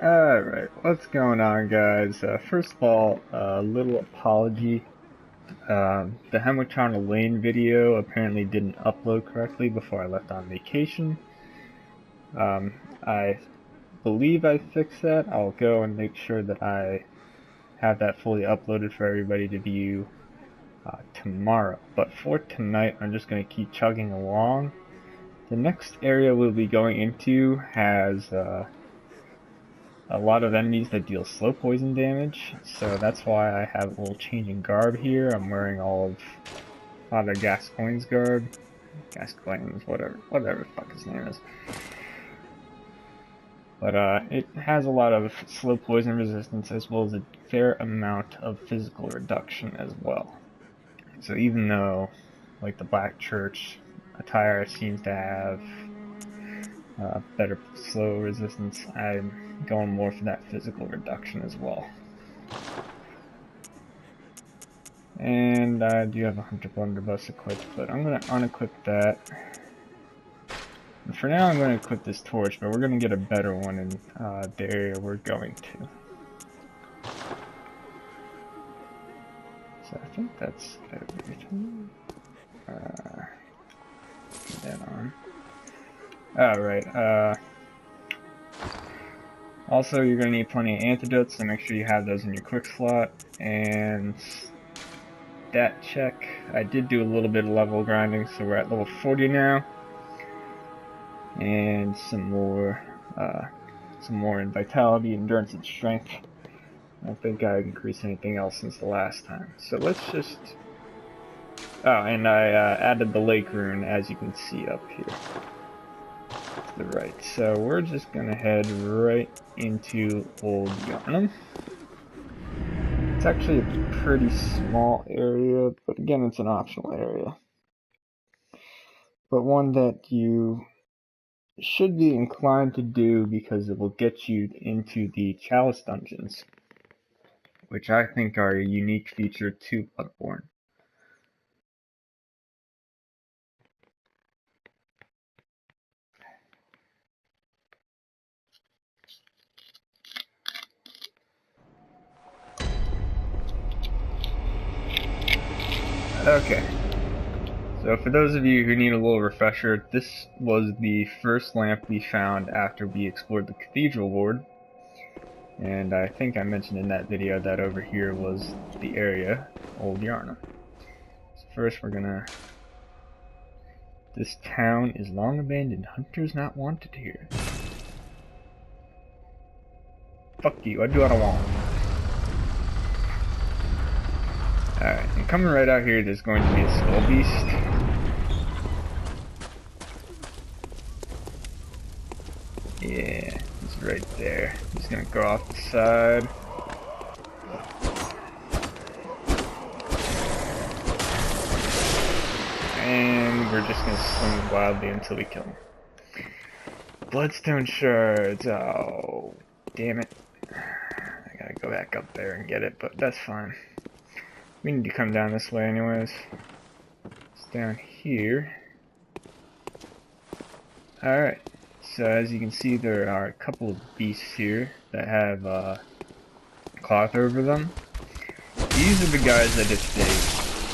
Alright, what's going on, guys? First of all, a little apology. The Hamilton Lane video apparently didn't upload correctly before I left on vacation. I believe I fixed that. I'll go and make sure that I have that fully uploaded for everybody to view tomorrow. But for tonight, I'm just going to keep chugging along. The next area we'll be going into has a lot of enemies that deal slow poison damage, so that's why I have a little change in garb here. I'm wearing all of Father Gascoigne's garb. Gascoigne's, whatever the fuck his name is. But it has a lot of slow poison resistance as well as a fair amount of physical reduction as well. So even though, like, the Black Church attire seems to have better slow resistance, I'm going more for that physical reduction as well. And I do have a Hunter Blunderbuss equipped, but I'm going to unequip that. And for now I'm going to equip this torch, but we're going to get a better one in the area we're going to. So I think that's everything. Put that on. Alright, also you're going to need plenty of antidotes, so make sure you have those in your quick slot. And stat check, I did do a little bit of level grinding, so we're at level 40 now. And some more in vitality, endurance, and strength. I don't think I increased anything else since the last time. So let's just... Oh, and I added the lake rune, as you can see up here. To the right. So we're just gonna head right into Old Yharnam. It's actually a pretty small area, but again, it's an optional area. But one that you should be inclined to do because it will get you into the Chalice dungeons, which I think are a unique feature to Bloodborne. Okay, so for those of you who need a little refresher, this was the first lamp we found after we explored the Cathedral Ward. And I think I mentioned in that video that over here was the area, Old Yharnam. So first we're gonna... This town is long abandoned, hunters not wanted here. Fuck you, I do what I want. Alright, and coming right out here, there's going to be a skull beast. Yeah, he's right there. He's gonna go off the side. And we're just gonna swing wildly until we kill him. Bloodstone shards. Oh, damn it. I gotta go back up there and get it, but that's fine. We need to come down this way anyways. It's down here. Alright, so as you can see, there are a couple of beasts here that have cloth over them. These are the guys that if they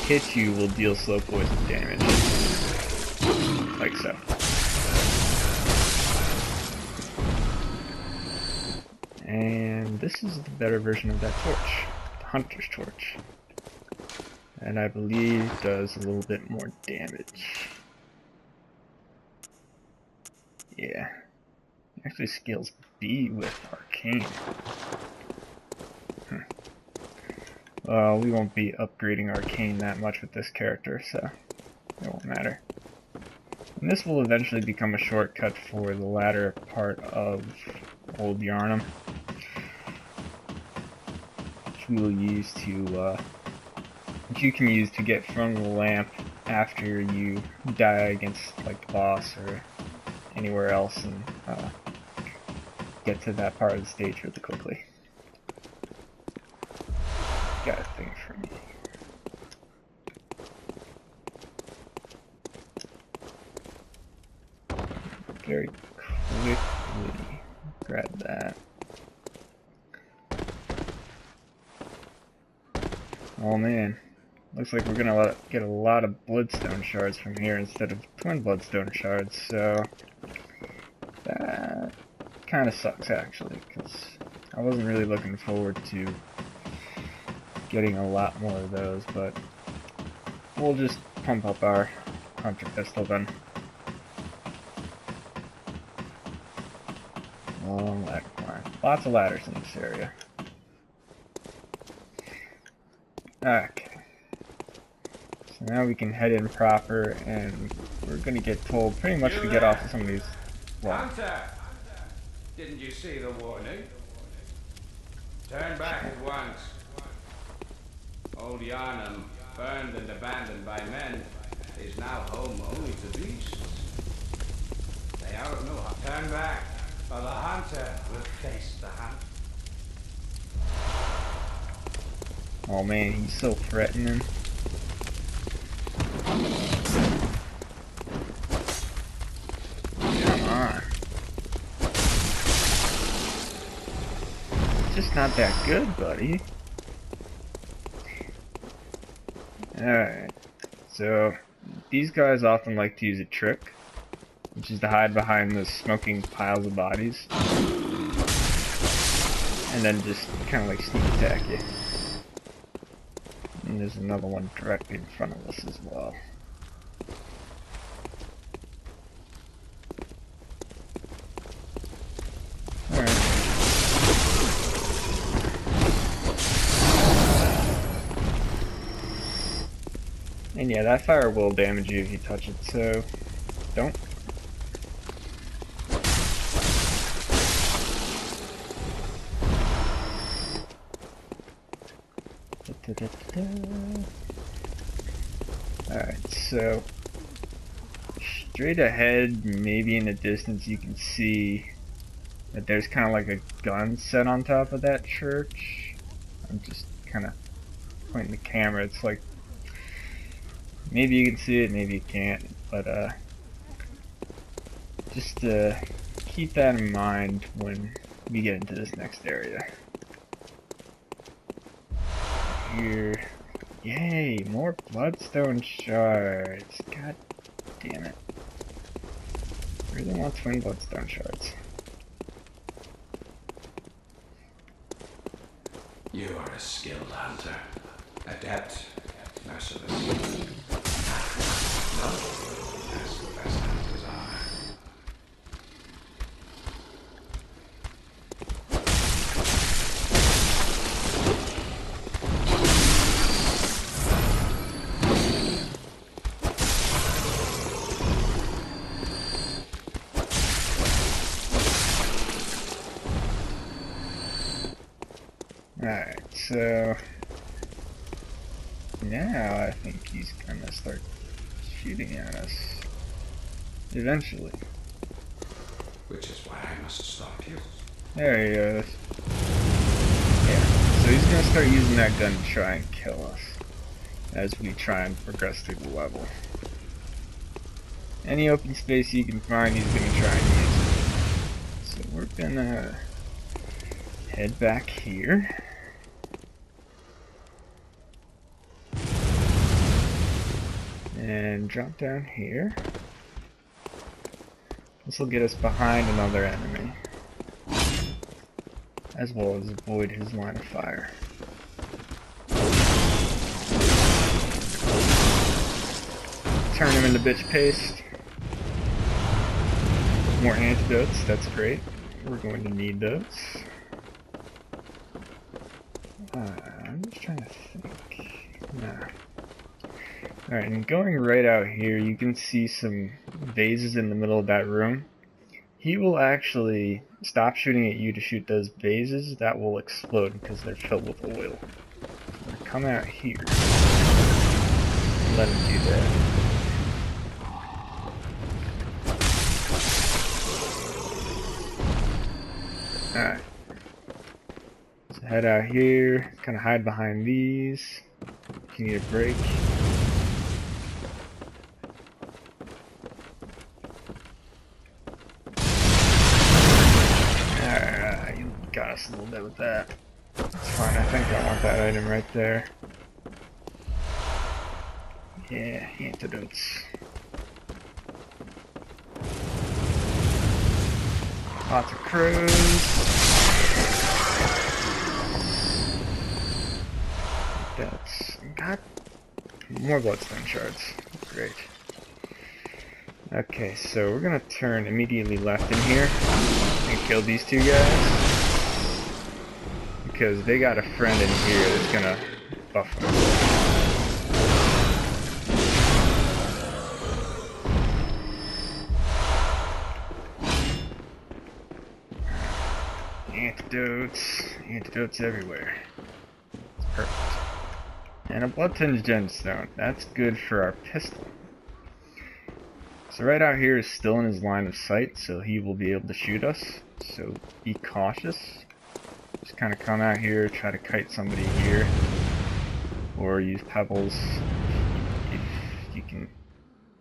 hit you will deal slow poison damage. Like so. And this is the better version of that torch, the Hunter's Torch. And I believe does a little bit more damage. Yeah. Actually scales B with Arcane. Well, we won't be upgrading Arcane that much with this character, so it won't matter. And this will eventually become a shortcut for the latter part of Old Yharnam, which we will use to, which you can use to get from the lamp after you die against, like, the boss or anywhere else, and get to that part of the stage really quickly. Got a thing for me. Very quickly grab that. Oh man, looks like we're gonna get a lot of bloodstone shards from here instead of twin bloodstone shards, so that kind of sucks actually, because I wasn't really looking forward to getting a lot more of those, but we'll just pump up our hunter pistol then. Long ladder climb. Lots of ladders in this area. Okay. So now we can head in proper, and we're gonna get told pretty much to get off of some of these walls. Hunter! Didn't you see the warning? Turn back at once. Old Yharnam, burned and abandoned by men, is now home only to beasts. They are of no harm. Turn back, or the hunter will face the hunt. Oh man, he's so threatening. Come on. Just not that good, buddy. Alright. So, these guys often like to use a trick, which is to hide behind the smoking piles of bodies. And then just kind of like sneak attack you. And there's another one directly in front of us as well. Alright. And yeah, that fire will damage you if you touch it, so don't. Alright, so straight ahead, maybe in the distance, you can see that there's kind of like a gun set on top of that church. I'm just kind of pointing the camera. It's like, maybe you can see it, maybe you can't, but just keep that in mind when we get into this next area. Here. Yay, more bloodstone shards. God damn it. Really want twin bloodstone shards. You are a skilled hunter, adept, merciless. No, as the best hunters are. Alright, so now I think he's gonna start shooting at us. Eventually. Which is why I must stop you. There he goes. Yeah, so he's gonna start using that gun to try and kill us as we try and progress through the level. Any open space he can find, he's gonna try and use it. So we're gonna head back here. And drop down here. This will get us behind another enemy, as well as avoid his line of fire. Turn him into bitch paste. More antidotes, that's great. We're going to need those. I'm just trying to think. Nah. Alright, and going right out here, you can see some vases in the middle of that room. He will actually stop shooting at you to shoot those vases. That will explode because they're filled with oil. So come out here. Let him do that. Alright. So head out here, kind of hide behind these. If you need a break. Alright, you got us a little bit with that. That's fine, I think I want that item right there. Yeah, antidotes. Lots of crows. That's got more bloodstone shards. Great. Okay, so we're gonna turn immediately left in here and kill these two guys because they got a friend in here that's gonna buff them. Antidotes everywhere. It's perfect. And a blood-tinged gemstone. That's good for our pistol. So right out here is still in his line of sight, so he will be able to shoot us. So be cautious. Just kind of come out here, try to kite somebody here, or use pebbles if you can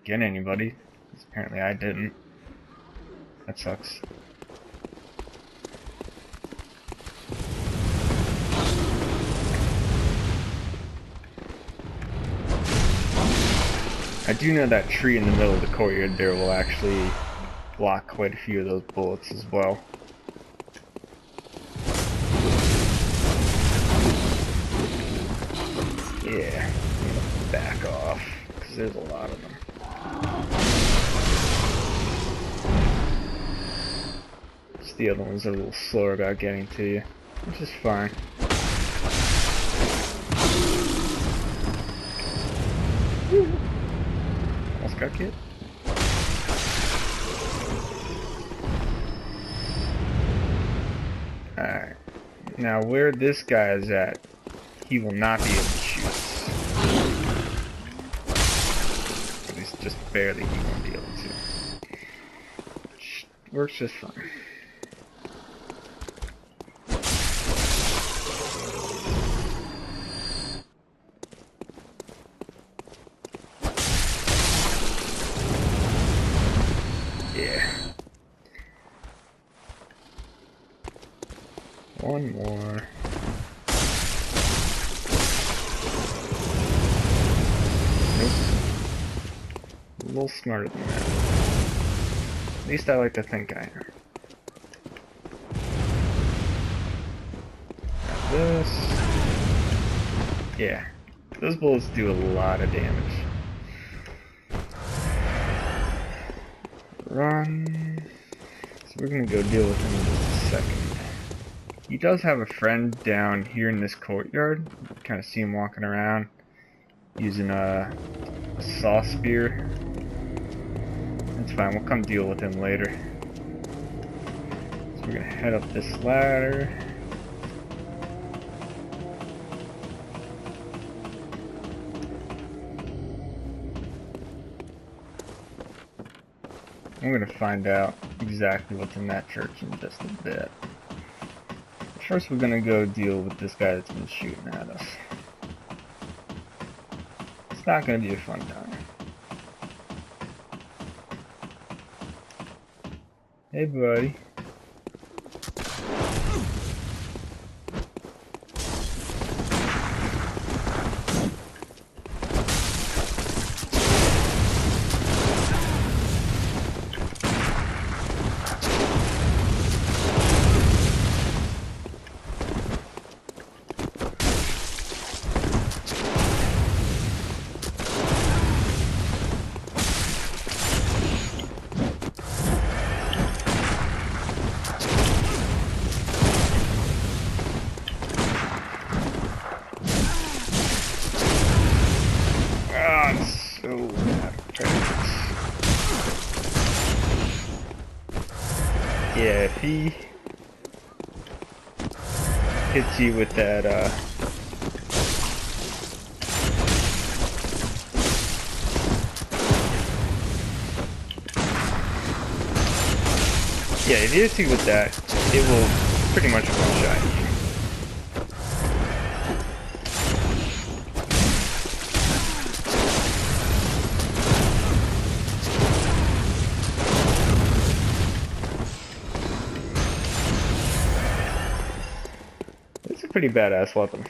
get anybody. Because apparently I didn't. That sucks. I do know that tree in the middle of the courtyard there will actually block quite a few of those bullets as well. Yeah, I'm gonna back off, because there's a lot of them. Just the other ones are a little slower about getting to you, which is fine. Almost got killed. Alright. Now where this guy is at, he will not be able to shoot us. At least just barely he won't be able to. Which works just fine. One more. Nope. A little smarter than that. At least I like to think I am. Now this. Yeah. Those bullets do a lot of damage. Run. So we're gonna go deal with him in just a second. He does have a friend down here in this courtyard. Kind of see him walking around using a saw spear. That's fine, we'll come deal with him later. So we're gonna head up this ladder. I'm gonna find out exactly what's in that church in just a bit. First we're gonna go deal with this guy that's been shooting at us. It's not gonna be a fun time. Hey buddy. Yeah, if he hits you with that, yeah, if he hits you with that, it will pretty much one-shot you. Pretty badass weapon.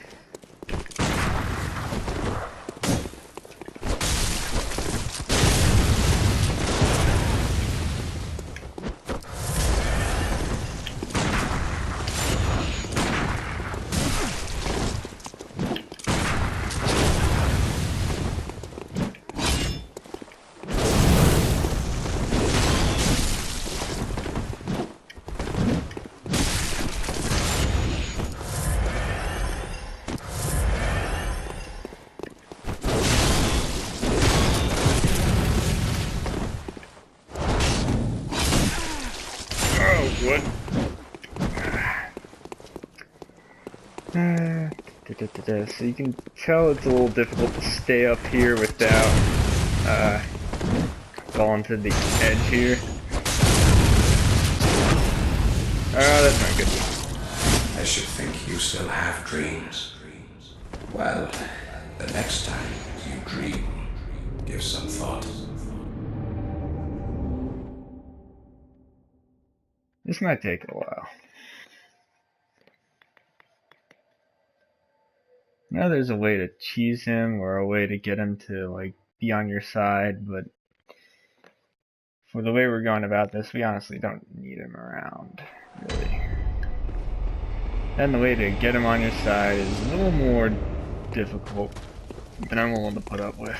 So you can tell it's a little difficult to stay up here without falling to the edge here. Oh, that's not good. I should think you still have dreams. Well, the next time you dream, give some thought. This might take a while. Now there's a way to cheese him or a way to get him to like be on your side, but for the way we're going about this, we honestly don't need him around, really. And the way to get him on your side is a little more difficult than I'm willing to put up with.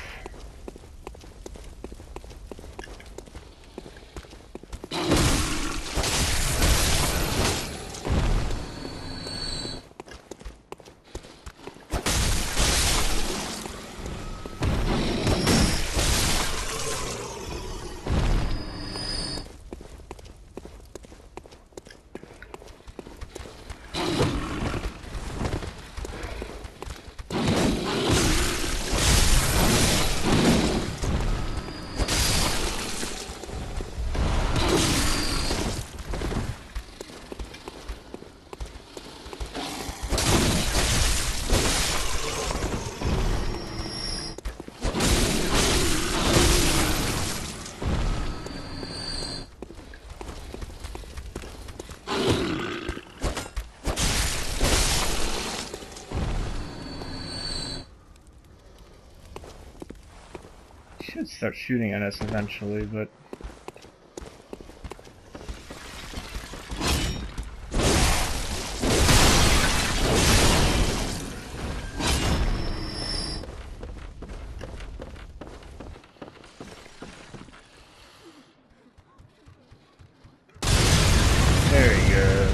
Should start shooting at us eventually, but there he goes.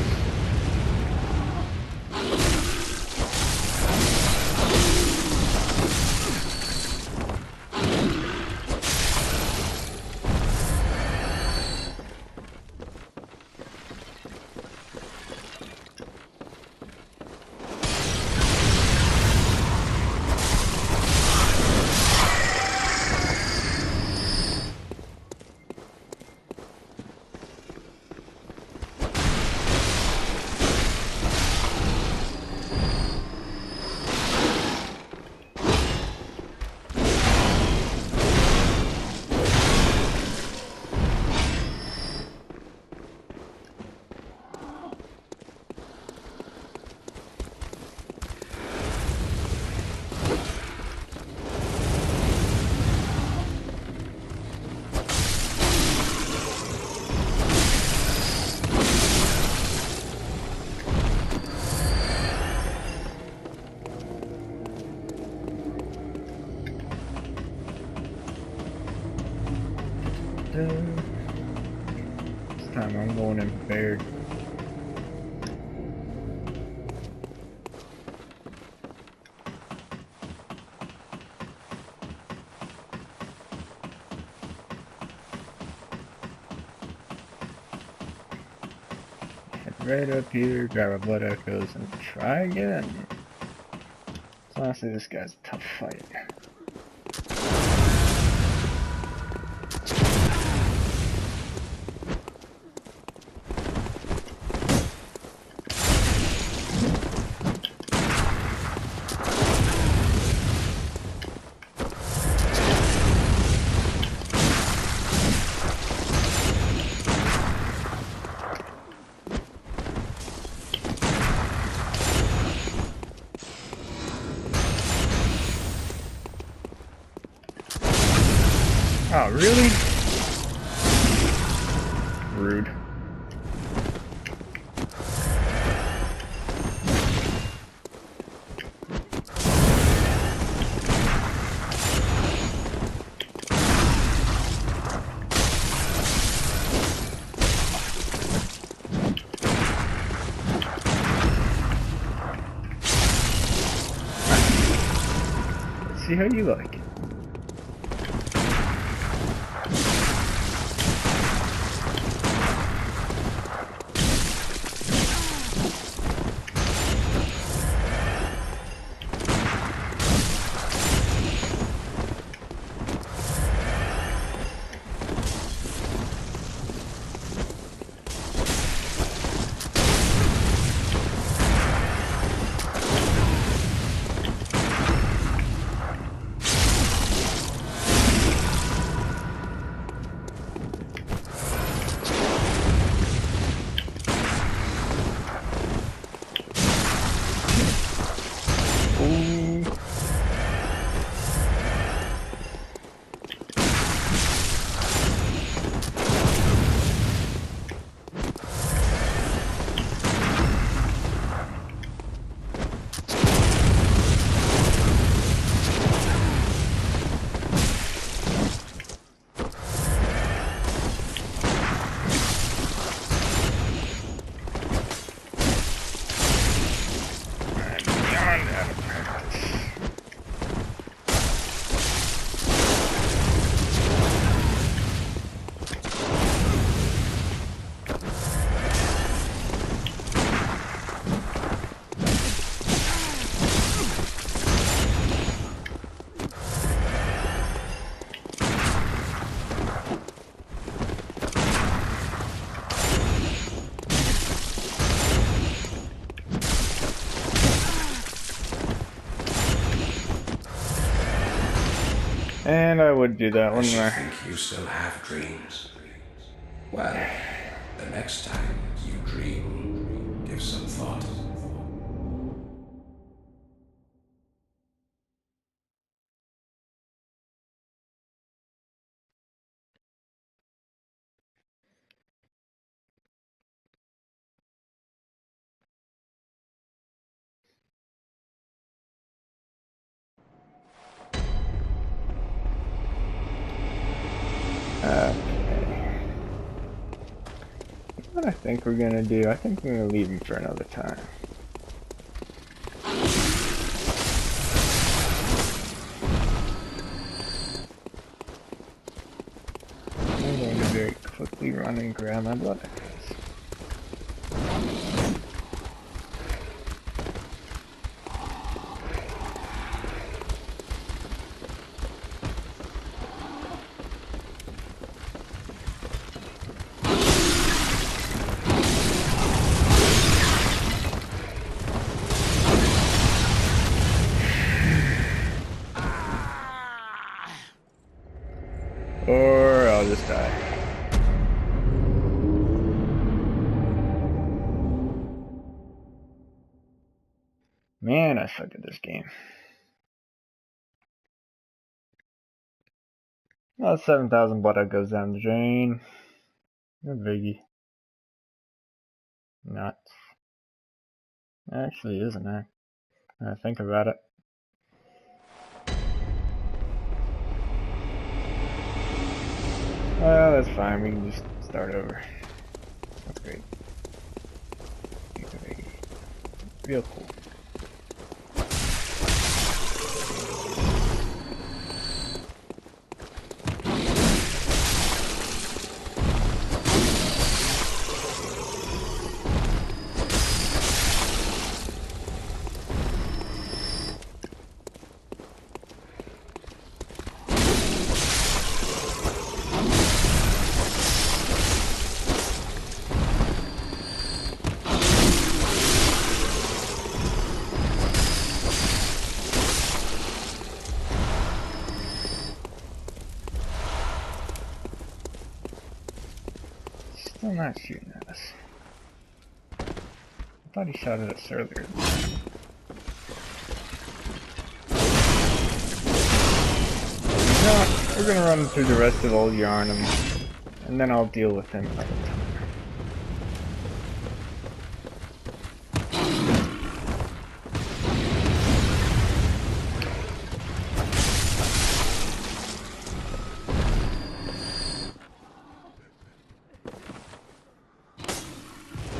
This time I'm going in prepared. Head right up here, grab our blood echoes, and try again. So honestly, this guy's a tough fight. Oh, really? Rude. Let's see how you like it. And I would do that, I wouldn't should I? think you still have dreams. Well, the next time you dream, give some thought. Okay. What I think we're gonna do, I think we're gonna leave him for another time. I'm going to very quickly run and grab my blood echoes. Or I'll just die. Man, I suck at this game. Well, 7,000 blood that goes down the drain. No biggie. Nuts. Actually, isn't it? When I think about it. Well, that's fine. We can just start over. That's great. Real cool. Still not shooting at us. I thought he shot at us earlier. No, we're gonna run through the rest of Old Yharnam, and then I'll deal with him another time.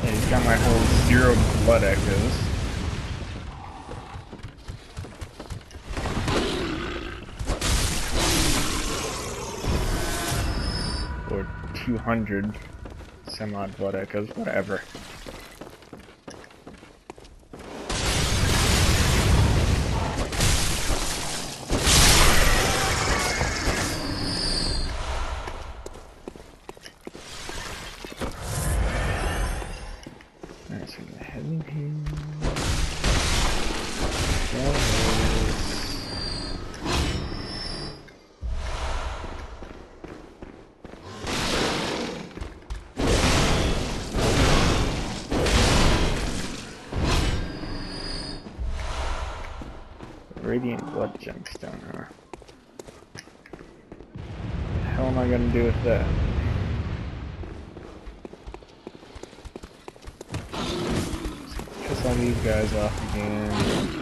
Yeah, he's got my whole 0 blood echoes. Or 200 some odd blood echoes, whatever. Alright, so we're gonna head in here. Radiant blood gemstone, huh? What the hell am I gonna do with that? Piss all these guys off again.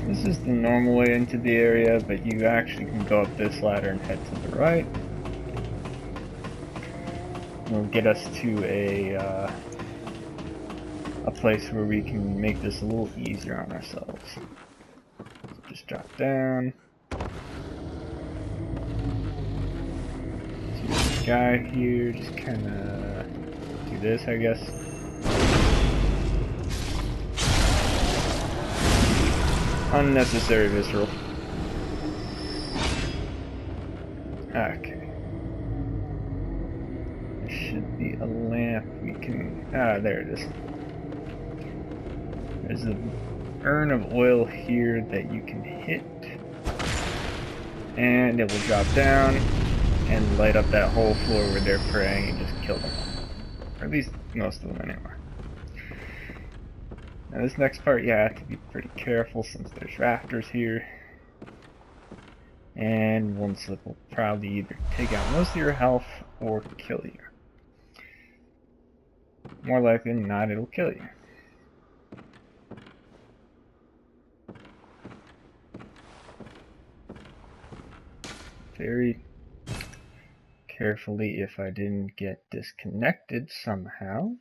This is the normal way into the area, but you actually can go up this ladder and head to the right. It'll get us to a place where we can make this a little easier on ourselves. Just drop down. See this guy here, just kinda do this, I guess. Unnecessary visceral. Okay. There should be a lamp we can... Ah, there it is. There's an urn of oil here that you can hit. And it will drop down and light up that whole floor where they're praying and just kill them all. Or at least most of them anyway. Now this next part you have to be pretty careful since there's rafters here. And one slip will probably either take out most of your health or kill you. More likely than not, it'll kill you. Very carefully if I didn't get disconnected somehow.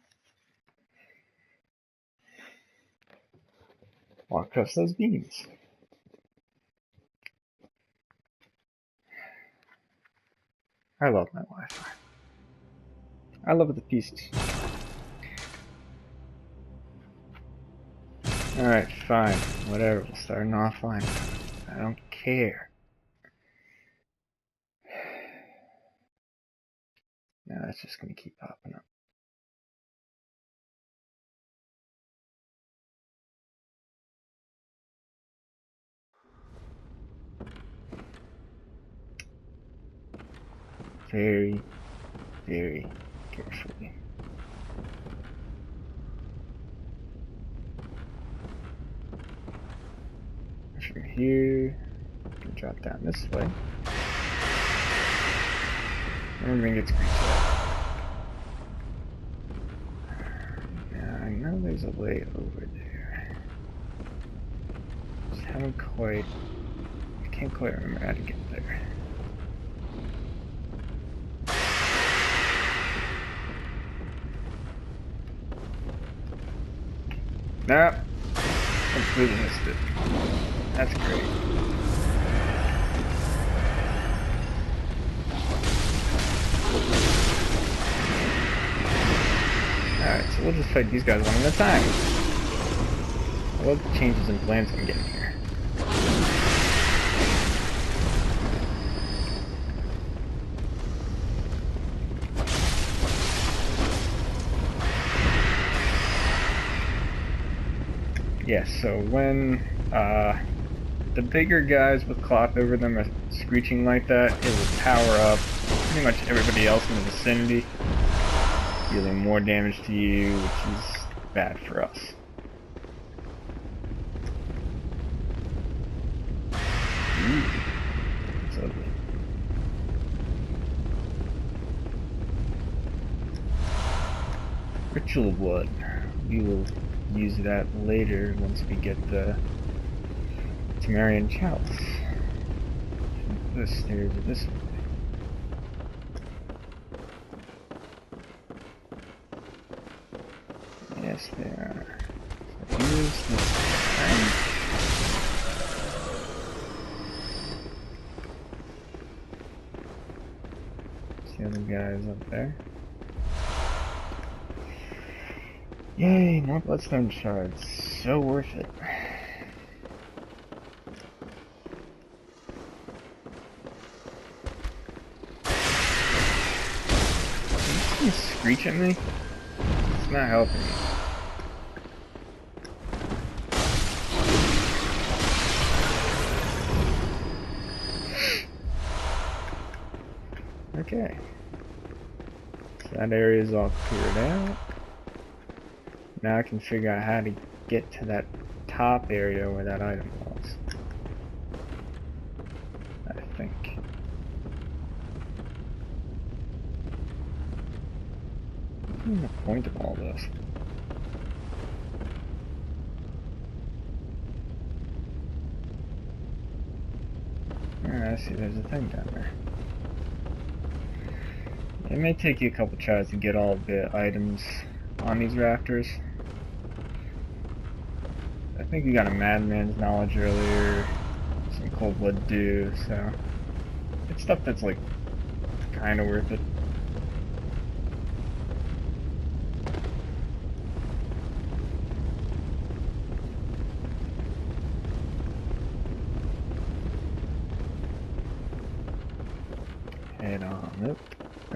Walk across those beams. I love my Wi-Fi. I love it to pieces. Alright, fine. Whatever. We'll start an offline. I don't care. Now that's just going to keep popping up. Very, very carefully. From here, we can drop down this way. And we're going to get screeched out. Now, I know there's a way over there. Just haven't quite... I can't quite remember how to get there. Nope. Completely missed it. That's great. Alright, so we'll just fight these guys one at a time. I love the changes in plans I'm getting here. Yes, so when the bigger guys with cloth over them are screeching like that, it will power up pretty much everybody else in the vicinity, dealing more damage to you, which is bad for us. Ooh, that's ugly. Ritual blood. We will use that later once we get the Temerian chalice. The stairs are this way. Yes, they are. So use this time. See the other guys up there. Yay, more bloodstone shards. So worth it. Did you screech at me? It's not helping me. Okay. So that area is all cleared out. Now I can figure out how to get to that top area where that item was. I think. What's the point of all this? I see there's a thing down there. It may take you a couple tries to get all the items on these rafters. I think we got a madman's knowledge earlier, some cold blood dew, so it's stuff that's like kind of worth it.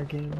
again?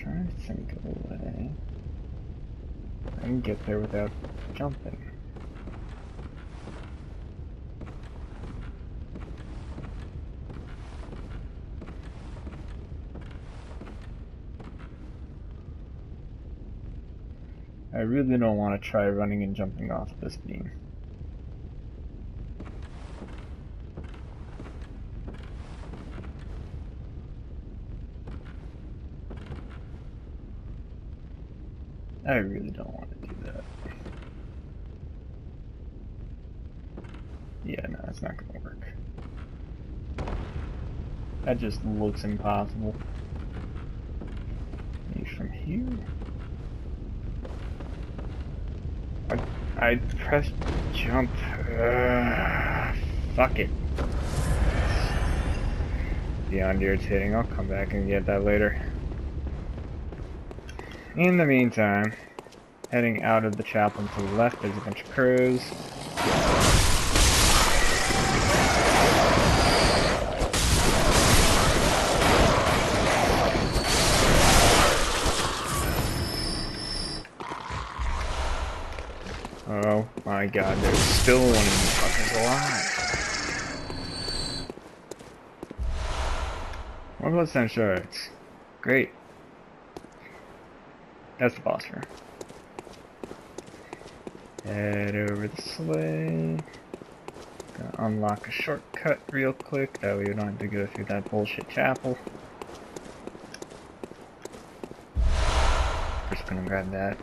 Trying to think of a way I can get there without jumping. I really don't want to try running and jumping off this beam. I really don't want to do that. Yeah, no, it's not gonna work. That just looks impossible. Maybe from here? I pressed jump. Fuck it. Beyond irritating. I'll come back and get that later. In the meantime, heading out of the chapel to the left, there's a bunch of crows. Oh my god, there's still one of these fuckers alive. More bloodstone shards. Great. That's the boss room. Head over this way. Gonna unlock a shortcut real quick, that way we don't have to go through that bullshit chapel. Just gonna grab that.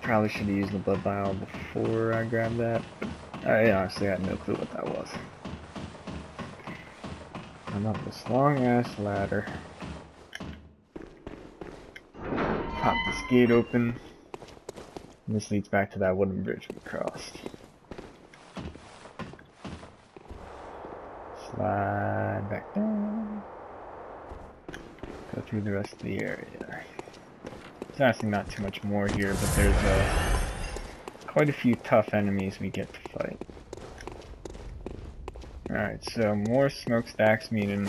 Probably should have used the blood vial before I grabbed that, but I honestly had no clue what that was. I'm up this long ass ladder. Pop this gate open. And this leads back to that wooden bridge we crossed. Slide back down. Go through the rest of the area. There's honestly not too much more here, but there's quite a few tough enemies we get to fight. Alright, so more smokestacks meaning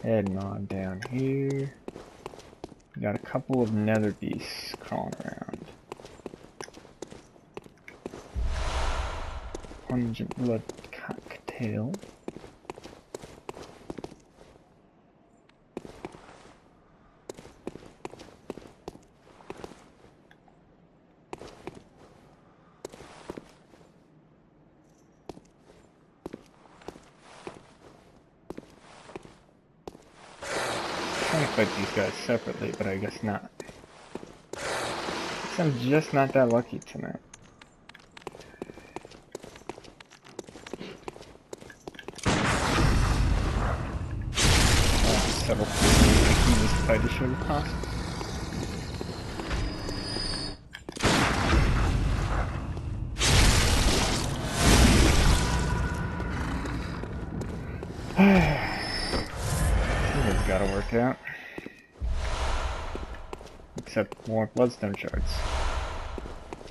heading on down here. We got a couple of nether beasts crawling around. Pungent blood cocktail. I'm trying to fight these guys separately, but I guess not. Guess I'm just not that lucky tonight. Several things making this fight as short as possible. It's gotta work out. Except more bloodstone shards.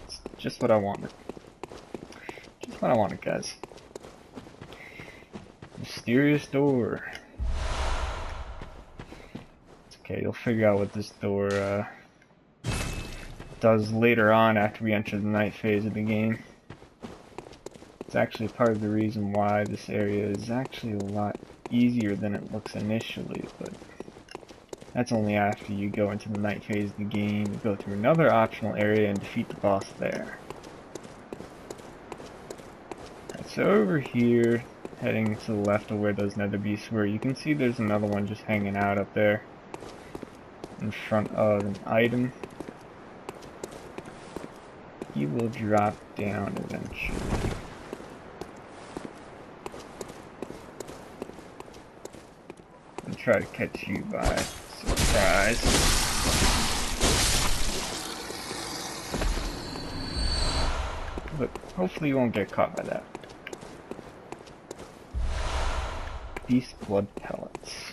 It's just what I wanted. Just what I wanted, guys. Mysterious door. It's okay, you'll figure out what this door does later on after we enter the night phase of the game. It's actually part of the reason why this area is actually a lot easier than it looks initially, but that's only after you go into the night phase of the game, go through another optional area and defeat the boss there. Right, so over here, heading to the left of where those nether beasts were, you can see there's another one just hanging out up there in front of an item. He will drop down eventually. And try to catch you by surprise. But hopefully you won't get caught by that. Beast blood pellets.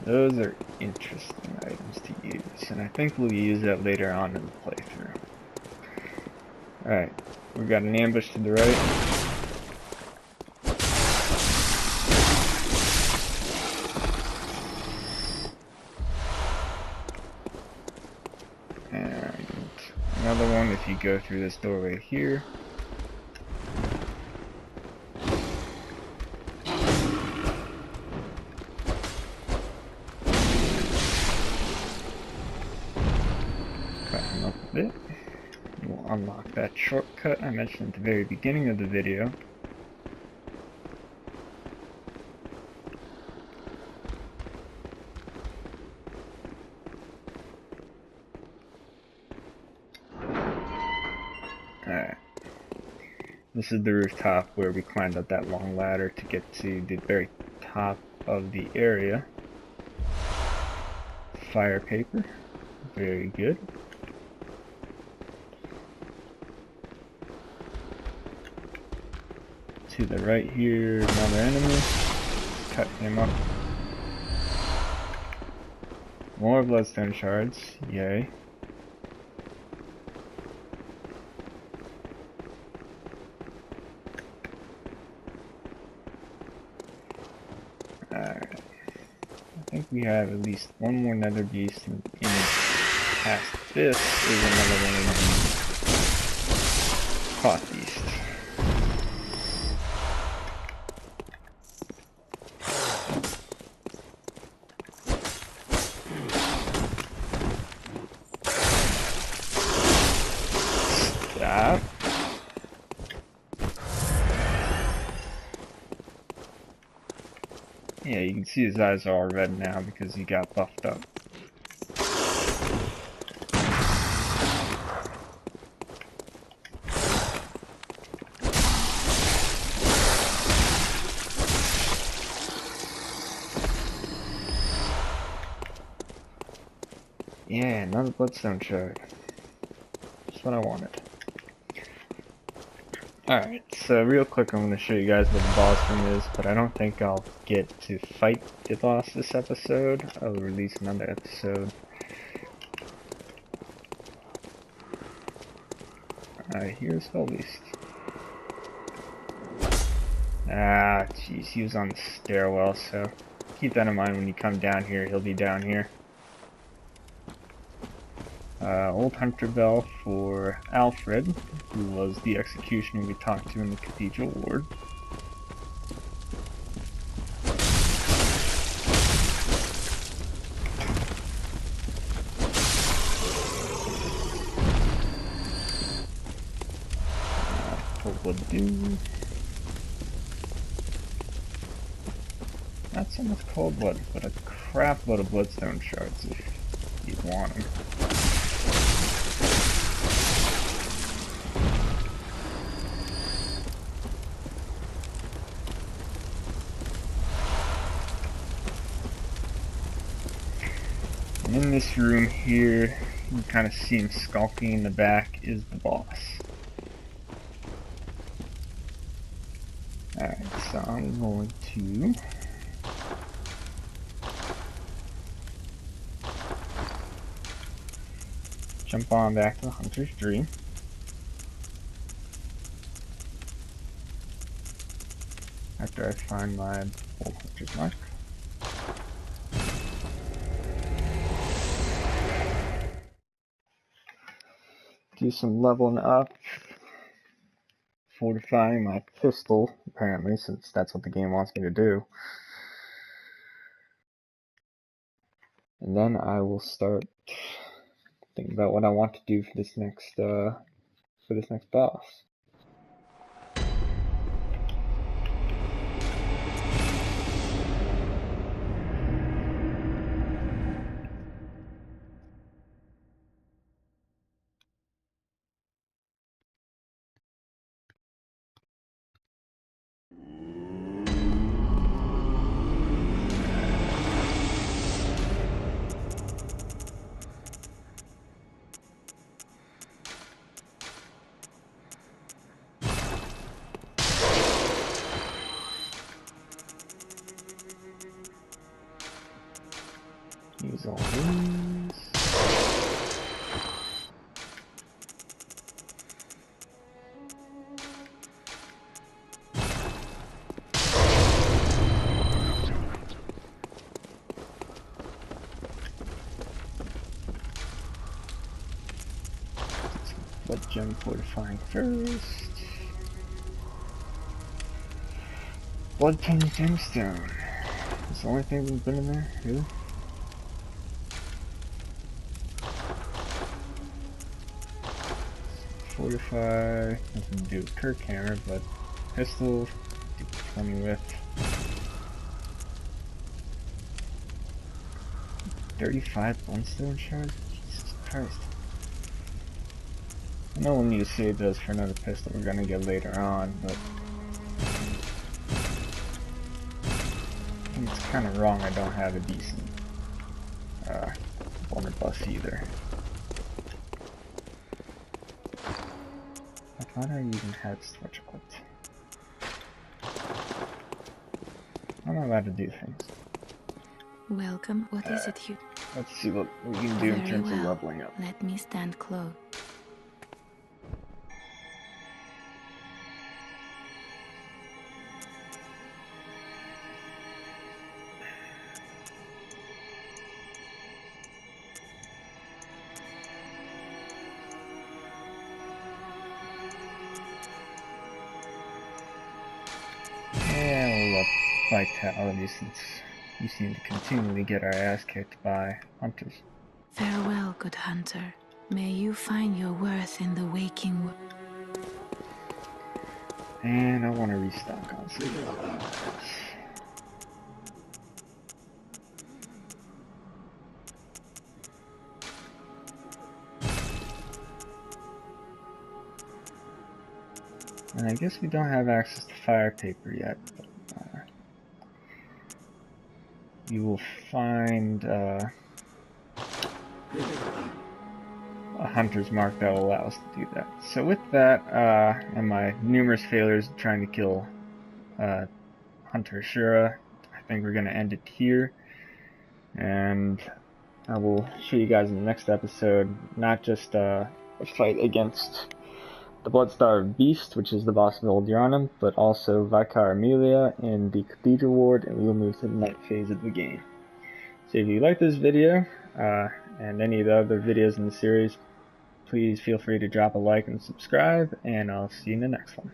Those are interesting items to use, and I think we'll use that later on in the playthrough. Alright, we've got an ambush to the right. And another one if you go through this doorway here. Climb up a bit. We'll unlock that shortcut I mentioned at the very beginning of the video. Alright. This is the rooftop where we climbed up that long ladder to get to the very top of the area. Fire paper. Very good. To the right here, another enemy. Cut him up. More bloodstone shards. Yay. Alright. I think we have at least one more nether beast, and past this is another one of the pot beasts. Stop. Yeah, you can see his eyes are all red now because he got buffed up. Yeah, another bloodstone shard. That's what I wanted. Alright, so real quick I'm going to show you guys what the boss room is, but I don't think I'll get to fight the boss this episode. I'll release another episode. Alright, here's Skullbeast. Ah, jeez, he was on the stairwell, so keep that in mind when you come down here. He'll be down here. Old Hunter Bell for Alfred, who was the executioner we talked to in the Cathedral Ward. What would do? Not so much cold blood, but a crap load of bloodstone shards if you want them. In this room here, you can kind of see him skulking in the back, is the boss. Alright, so I'm going to jump on back to the Hunter's Dream. After I find my old Hunter's Mark. Do some leveling up fortifying my pistol, apparently, since that's what the game wants me to do. And then I will start thinking about what I want to do for this next boss. Use all these. Blood gem fortifying first. Blood tongue gemstone. That's the only thing we've been in there, really? Fortify, nothing to do with Kirk Hammer, but pistol, do 20 with. 35 Bloodstone shards? Jesus Christ. I know we'll need to save those for another pistol we're gonna get later on, but I think it's kind of wrong I don't have a decent blunderbuss either. I thought I even had Sledge equipped. I'm not allowed to do things. Welcome. What is it you... Let's see what we can do in terms of leveling up. Let me stand close. And we'll up vitality since we seem to continually get our ass kicked by hunters. Farewell, good hunter. May you find your worth in the waking world. And I want to restock on some. And I guess we don't have access to fire paper yet, but you will find a hunter's mark that will allow us to do that. So with that, and my numerous failures trying to kill Hunter Shura, I think we're going to end it here. And I will show you guys in the next episode, not just a fight against the Bloodstarved Beast, which is the boss of Old Yharnam, but also Vicar Amelia in the Cathedral Ward, and we will move to the night phase of the game. So if you like this video, and any of the other videos in the series, please feel free to drop a like and subscribe, and I'll see you in the next one.